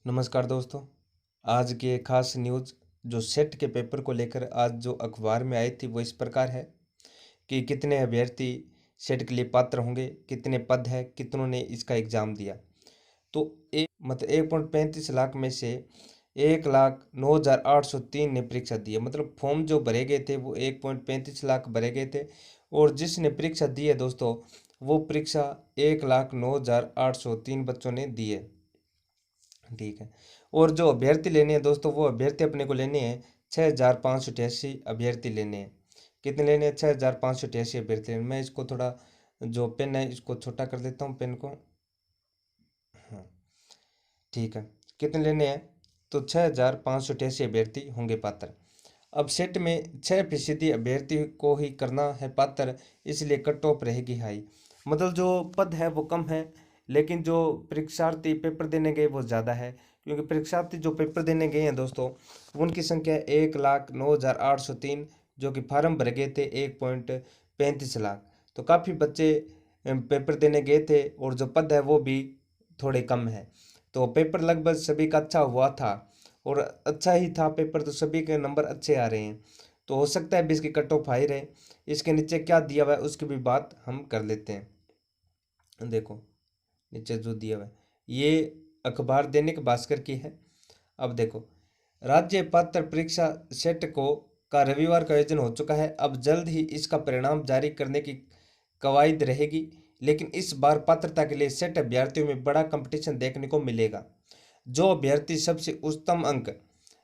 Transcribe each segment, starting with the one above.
नमस्कार दोस्तों। आज की एक खास न्यूज़ जो सेट के पेपर को लेकर आज जो अखबार में आई थी वो इस प्रकार है कि कितने अभ्यर्थी सेट के लिए पात्र होंगे, कितने पद है, कितनों ने इसका एग्ज़ाम दिया। तो 1.35 लाख में से 1,09,803 ने परीक्षा दी है। मतलब फॉर्म जो भरे गए थे वो 1.35 लाख भरे गए थे और जिसने परीक्षा दी है दोस्तों वो परीक्षा 1,09,803 बच्चों ने दी है। ठीक है। और जो अभ्यर्थी लेने हैं दोस्तों वो अभ्यर्थी अपने को लेने हैं 6,588 अभ्यर्थी लेने हैं। कितने लेने हैं? 6,588 अभ्यर्थी लेने। मैं इसको थोड़ा जो पेन है इसको छोटा कर देता हूँ पेन को। हाँ, ठीक है। कितने लेने हैं? तो 6,588 अभ्यर्थी होंगे पात्र। अब सेट में 6% अभ्यर्थी को ही करना है पात्र, इसलिए कट ऑफ रहेगी हाई। मतलब जो पद है वो कम है लेकिन जो परीक्षार्थी पेपर देने गए वो ज़्यादा है, क्योंकि परीक्षार्थी जो पेपर देने गए हैं दोस्तों उनकी संख्या 1,09,803 जो कि फार्म भरे गए थे 1.35 लाख। तो काफ़ी बच्चे पेपर देने गए थे और जो पद है वो भी थोड़े कम है। तो पेपर लगभग सभी का अच्छा हुआ था और अच्छा ही था पेपर, तो सभी के नंबर अच्छे आ रहे हैं। तो हो सकता है भी इसकी कट ऑफ हाई रहे। इसके नीचे क्या दिया हुआ है उसकी भी बात हम कर लेते हैं। देखो नीचे जो दिया हुआ है ये अखबार दैनिक भास्कर की है। अब देखो, राज्य पात्र परीक्षा सेट को का रविवार का आयोजन हो चुका है। अब जल्द ही इसका परिणाम जारी करने की कवायद रहेगी, लेकिन इस बार पात्रता के लिए सेट अभ्यर्थियों में बड़ा कंपटीशन देखने को मिलेगा। जो अभ्यर्थी सबसे उच्चतम अंक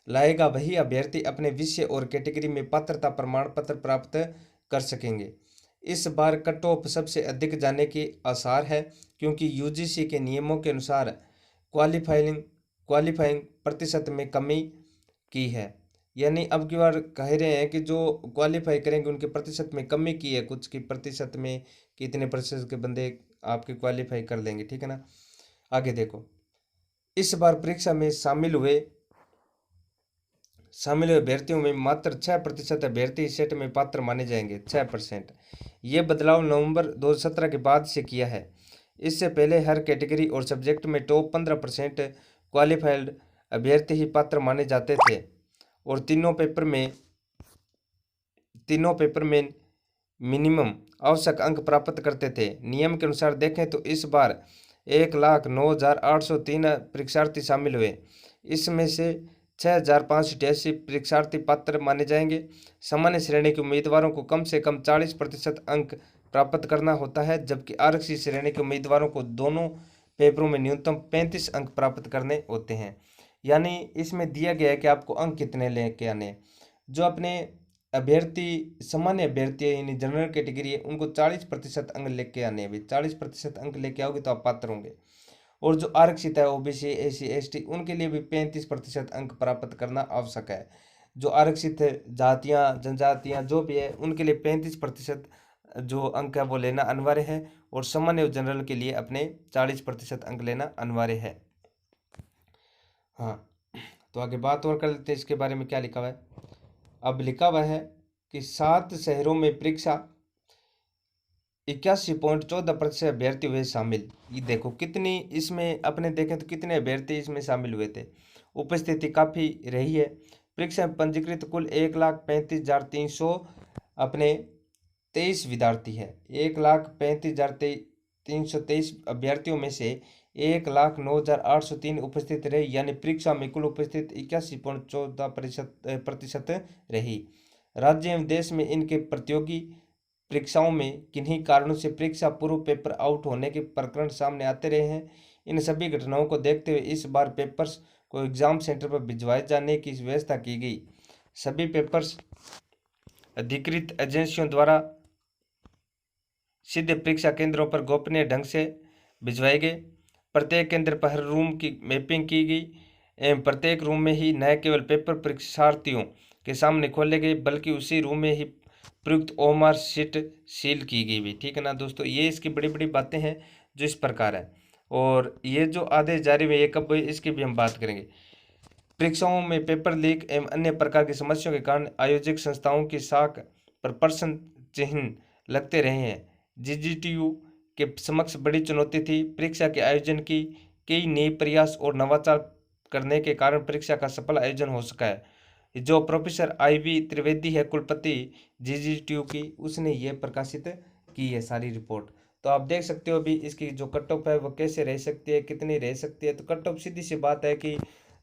लाएगा वही अभ्यर्थी अपने विषय और कैटेगरी में पात्रता प्रमाण पत्र प्राप्त कर सकेंगे। इस बार कट ऑफ सबसे अधिक जाने के आसार है, क्योंकि यूजीसी के नियमों के अनुसार क्वालिफाइंग क्वालिफाइंग प्रतिशत में कमी की है। यानी अब की बार कह रहे हैं कि जो क्वालिफाई करेंगे उनके प्रतिशत में कमी की है, कुछ की प्रतिशत में कितने प्रतिशत के बंदे आपके क्वालिफाई कर लेंगे। ठीक है ना। आगे देखो, इस बार परीक्षा में शामिल हुए अभ्यर्थियों में मात्र 6% अभ्यर्थी सेट में पात्र माने जाएंगे। 6%। ये बदलाव नवंबर 2017 के बाद से किया है। इससे पहले हर कैटेगरी और सब्जेक्ट में टॉप 15% क्वालिफाइड अभ्यर्थी ही पात्र माने जाते थे और तीनों पेपर में मिनिमम आवश्यक अंक प्राप्त करते थे। नियम के अनुसार देखें तो इस बार 1,09,803 परीक्षार्थी शामिल हुए। इसमें से 6,588 परीक्षार्थी पात्र माने जाएंगे। सामान्य श्रेणी के उम्मीदवारों को कम से कम 40% अंक प्राप्त करना होता है, जबकि आरक्षित श्रेणी के उम्मीदवारों को दोनों पेपरों में न्यूनतम 35 अंक प्राप्त करने होते हैं। यानी इसमें दिया गया है कि आपको अंक कितने लेके आने हैं। जो अपने अभ्यर्थी सामान्य अभ्यर्थी है यानी जनरल कैटेगरी है उनको 40% अंक लेके आने हैं। भाई 40% अंक लेके आओगे तो आप पात्र होंगे। और जो आरक्षित है ओबीसी एससी एसटी उनके लिए भी 35% अंक प्राप्त करना आवश्यक है। जो आरक्षित जातियाँ जनजातियाँ जो भी है उनके लिए 35% जो अंक है वो लेना अनिवार्य है और सामान्य जनरल के लिए अपने 40% अंक लेना अनिवार्य है। हाँ, तो आगे बात और कर लेते हैं इसके बारे में क्या लिखा हुआ है। अब लिखा हुआ है कि 7 शहरों में परीक्षा 81.14% अभ्यर्थी हुए शामिल। ये देखो कितनी इसमें अपने देखें तो कितने अभ्यर्थी इसमें शामिल हुए थे। उपस्थिति काफ़ी रही है। परीक्षा में पंजीकृत कुल 1,35,300 अपने 23 विद्यार्थी है। 1,35,323 अभ्यर्थियों में से 1,09,803 उपस्थित रहे, यानी परीक्षा में कुल उपस्थित 81.14% रही। राज्य एवं देश में इनके प्रतियोगी परीक्षाओं में किन्हीं कारणों से परीक्षा पूर्व पेपर आउट होने के प्रकरण सामने आते रहे हैं। इन सभी घटनाओं को देखते हुए इस बार पेपर्स को एग्जाम सेंटर पर भिजवाए जाने की व्यवस्था की गई। सभी पेपर्स अधिकृत एजेंसियों द्वारा सीधे परीक्षा केंद्रों पर गोपनीय ढंग से भिजवाए गए। प्रत्येक केंद्र पर हर रूम की मैपिंग की गई एवं प्रत्येक रूम में ही न केवल पेपर परीक्षार्थियों के सामने खोले गए बल्कि उसी रूम में ही प्रयुक्त ओमार शीट सील की गई भी। ठीक है ना दोस्तों, ये इसकी बड़ी बड़ी बातें हैं जो इस प्रकार है। और ये जो आदेश जारी हुए ये कब हुए इसकी भी हम बात करेंगे। परीक्षाओं में पेपर लीक एवं अन्य प्रकार की समस्याओं के कारण आयोजक संस्थाओं की साख पर प्रश्न चिन्ह लगते रहे हैं। जीजीटीयू के समक्ष बड़ी चुनौती थी। परीक्षा के आयोजन की कई नए प्रयास और नवाचार करने के कारण परीक्षा का सफल आयोजन हो सका है। जो प्रोफेसर IV त्रिवेदी है कुलपति GGTU की, उसने ये प्रकाशित की है सारी रिपोर्ट। तो आप देख सकते हो अभी इसकी जो कट ऑफ है वो कैसे रह सकती है, कितनी रह सकती है। तो कट ऑफ सीधी सी बात है कि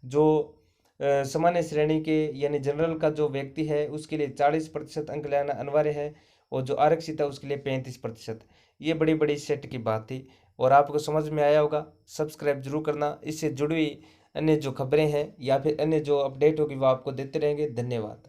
जो सामान्य श्रेणी के यानी जनरल का जो व्यक्ति है उसके लिए 40% अंक लाना अनिवार्य है, और जो आरक्षित है उसके लिए 35%। ये बड़ी बड़ी सेट की बात थी और आपको समझ में आया होगा। सब्सक्राइब जरूर करना, इससे जुड़ी हुई अन्य जो खबरें हैं या फिर अन्य जो अपडेट होगी वो आपको देते रहेंगे। धन्यवाद।